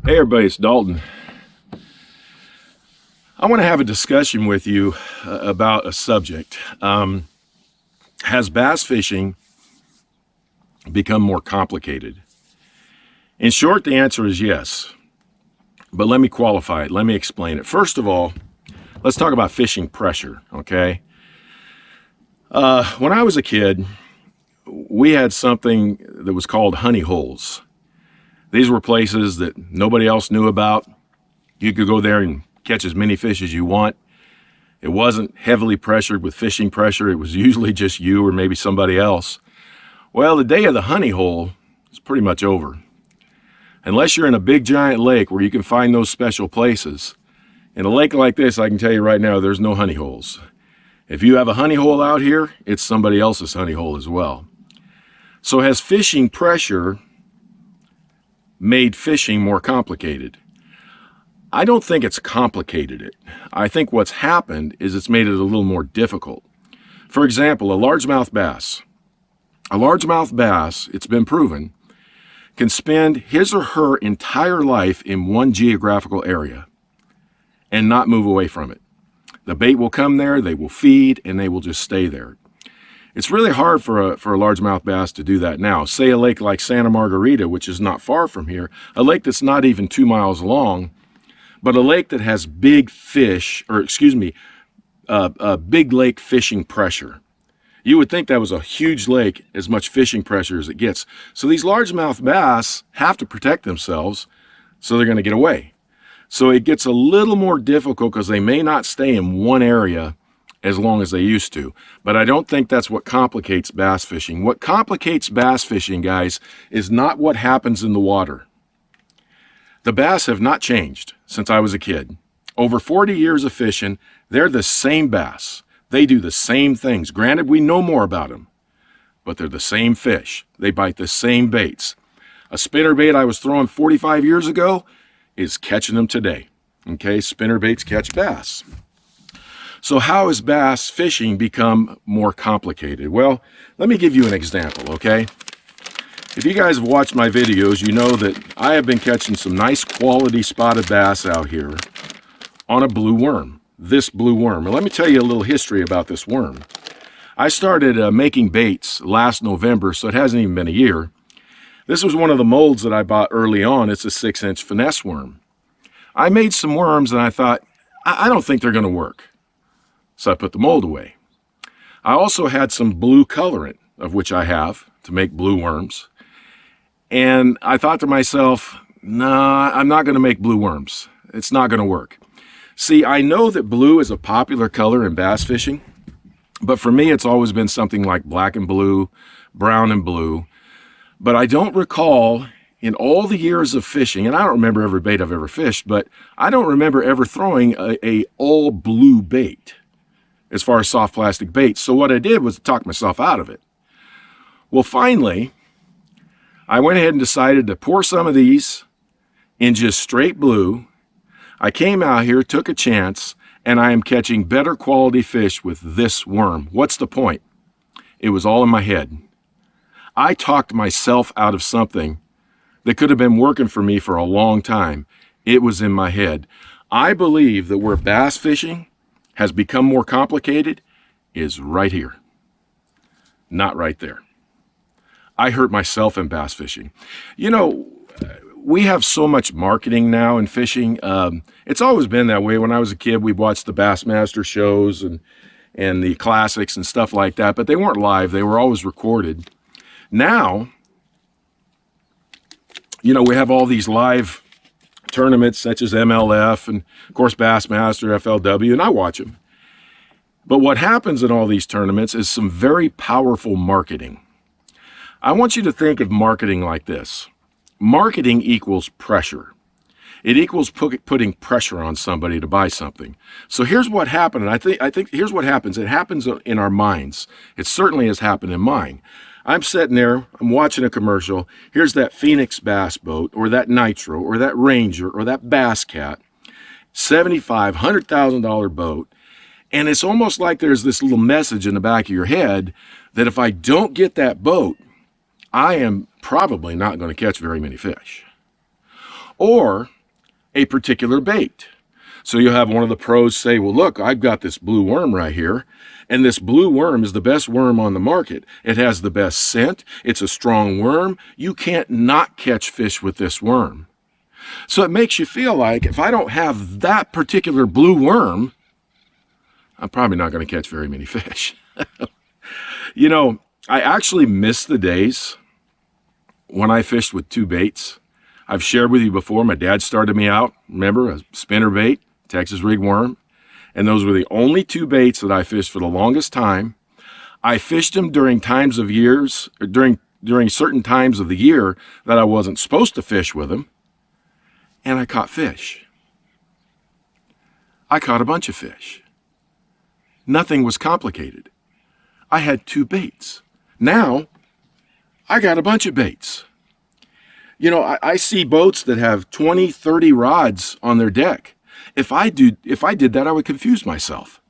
Hey everybody, it's Dalton. I want to have a discussion with you about a subject. Has bass fishing become more complicated? In short, the answer is yes. But let me qualify it. Let me explain it. First of all, let's talk about fishing pressure, okay? When I was a kid, we had something that was called honey holes. These were places that nobody else knew about. You could go there and catch as many fish as you want. It wasn't heavily pressured with fishing pressure. It was usually just you or maybe somebody else. Well, the day of the honey hole is pretty much over. Unless you're in a big giant lake where you can find those special places. In a lake like this, I can tell you right now, there's no honey holes. If you have a honey hole out here, it's somebody else's honey hole as well. So has fishing pressure made fishing more complicated? I don't think it's complicated it. I think what's happened is it's made it a little more difficult. For example, a largemouth bass. A largemouth bass, it's been proven, can spend his or her entire life in one geographical area and not move away from it. The bait will come there, they will feed, and they will just stay there. It's really hard for a largemouth bass to do that now. Say a lake like Santa Margarita, which is not far from here, a lake that's not even 2 miles long, but a lake that has big fish, or excuse me, big lake fishing pressure. You would think that was a huge lake, as much fishing pressure as it gets. So these largemouth bass have to protect themselves, so they're going to get away. So it gets a little more difficult because they may not stay in one area as long as they used to. But I don't think that's what complicates bass fishing. What complicates bass fishing, guys, is not what happens in the water. The bass have not changed since I was a kid. Over 40 years of fishing, they're the same bass. They do the same things. Granted, we know more about them, but they're the same fish. They bite the same baits. A spinnerbait I was throwing 45 years ago is catching them today. Okay, spinnerbaits catch bass. So how has bass fishing become more complicated? Well, let me give you an example, okay? If you guys have watched my videos, you know that I have been catching some nice quality spotted bass out here on a blue worm, this blue worm. And let me tell you a little history about this worm. I started making baits last November, so it hasn't even been a year. This was one of the molds that I bought early on. It's a 6-inch finesse worm. I made some worms and I thought, I don't think they're going to work. So I put the mold away. I also had some blue colorant, of which I have, to make blue worms. And I thought to myself, nah, I'm not going to make blue worms. It's not going to work. See, I know that blue is a popular color in bass fishing, but for me, it's always been something like black and blue, brown and blue. But I don't recall in all the years of fishing, and I don't remember every bait I've ever fished, but I don't remember ever throwing a all blue bait as far as soft plastic baits. So what I did was talk myself out of it. Well, finally, I went ahead and decided to pour some of these in just straight blue. I came out here, took a chance, and I am catching better quality fish with this worm. What's the point? It was all in my head. I talked myself out of something that could have been working for me for a long time. It was in my head. I believe that where bass fishing has become more complicated is right here, not right there. I hurt myself in bass fishing. You know, we have so much marketing now in fishing. It's always been that way. When I was a kid, we watched the Bassmaster shows and the classics and stuff like that, but they weren't live. They were always recorded. Now, you know, we have all these live tournaments such as MLF and, of course, Bassmaster, FLW, and I watch them. But what happens in all these tournaments is some very powerful marketing. I want you to think of marketing like this. Marketing equals pressure. It equals putting pressure on somebody to buy something. So here's what happened, and I think here's what happens. It happens in our minds. It certainly has happened in mine. I'm sitting there, I'm watching a commercial. Here's that Phoenix bass boat, or that Nitro, or that Ranger, or that Bass Cat, $75,000, $100,000 boat. And it's almost like there's this little message in the back of your head that if I don't get that boat, I am probably not going to catch very many fish. Or a particular bait. So you'll have one of the pros say, well, look, I've got this blue worm right here, and this blue worm is the best worm on the market. It has the best scent. It's a strong worm. You can't not catch fish with this worm. So it makes you feel like if I don't have that particular blue worm, I'm probably not going to catch very many fish. You know, I actually miss the days when I fished with two baits. I've shared with you before, my dad started me out, remember, a spinner bait, Texas rig worm, and those were the only two baits that I fished for the longest time. I fished them during times of years, or during certain times of the year that I wasn't supposed to fish with them, and I caught fish. I caught a bunch of fish. Nothing was complicated. I had two baits. Now, I got a bunch of baits. You know, I see boats that have 20, 30 rods on their deck. If I did that, I would confuse myself.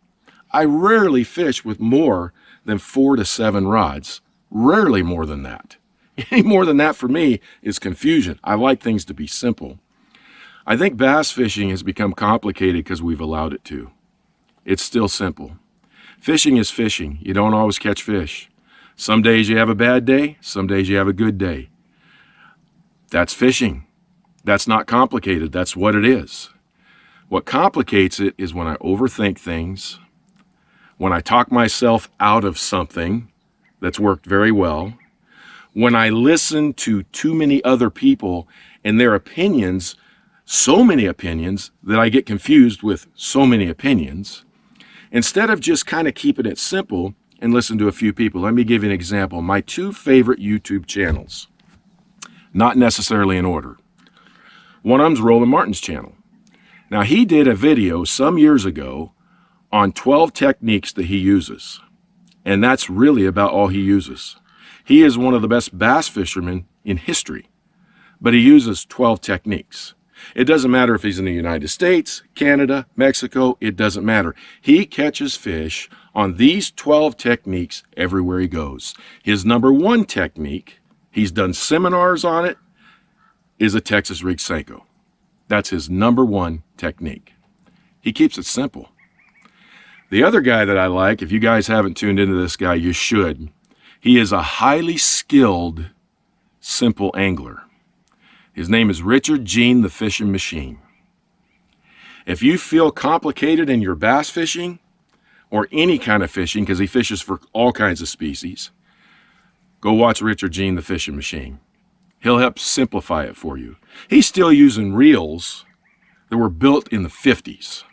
I rarely fish with more than 4 to 7 rods. Rarely more than that. Any more than that for me is confusion. I like things to be simple. I think bass fishing has become complicated because we've allowed it to. It's still simple. Fishing is fishing. You don't always catch fish. Some days you have a bad day, some days you have a good day. That's fishing. That's not complicated. That's what it is. What complicates it is when I overthink things, when I talk myself out of something that's worked very well, when I listen to too many other people and their opinions, so many opinions that I get confused with so many opinions, instead of just kind of keeping it simple and listen to a few people. Let me give you an example. My two favorite YouTube channels, not necessarily in order. One of them's Roland Martin's channel. Now, he did a video some years ago on 12 techniques that he uses, and that's really about all he uses. He is one of the best bass fishermen in history, but he uses 12 techniques. It doesn't matter if he's in the United States, Canada, Mexico, it doesn't matter. He catches fish on these 12 techniques everywhere he goes. His number one technique, he's done seminars on it, is a Texas rig Senko. That's his number one technique. He keeps it simple. The other guy that I like, if you guys haven't tuned into this guy, you should. He is a highly skilled, simple angler. His name is Richard Gene, the Fishing Machine. If you feel complicated in your bass fishing, or any kind of fishing, because he fishes for all kinds of species, go watch Richard Gene, the Fishing Machine. He'll help simplify it for you. He's still using reels that were built in the 50s.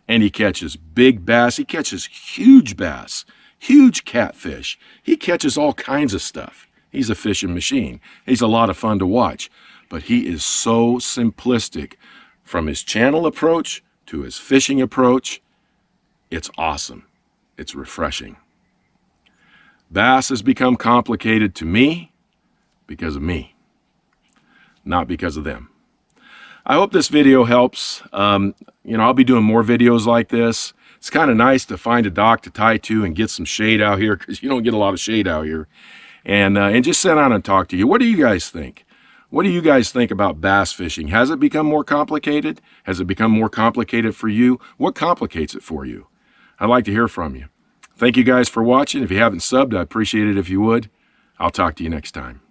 And he catches big bass. He catches huge bass, huge catfish. He catches all kinds of stuff. He's a fishing machine. He's a lot of fun to watch. But he is so simplistic from his channel approach to his fishing approach. It's awesome. It's refreshing. Bass has become complicated to me because of me, not because of them. I hope this video helps. I'll be doing more videos like this. It's kind of nice to find a dock to tie to and get some shade out here, because you don't get a lot of shade out here. And just sit down and talk to you. What do you guys think? What do you guys think about bass fishing? Has it become more complicated? Has it become more complicated for you? What complicates it for you? I'd like to hear from you. Thank you guys for watching. If you haven't subbed, I'd appreciate it if you would. I'll talk to you next time.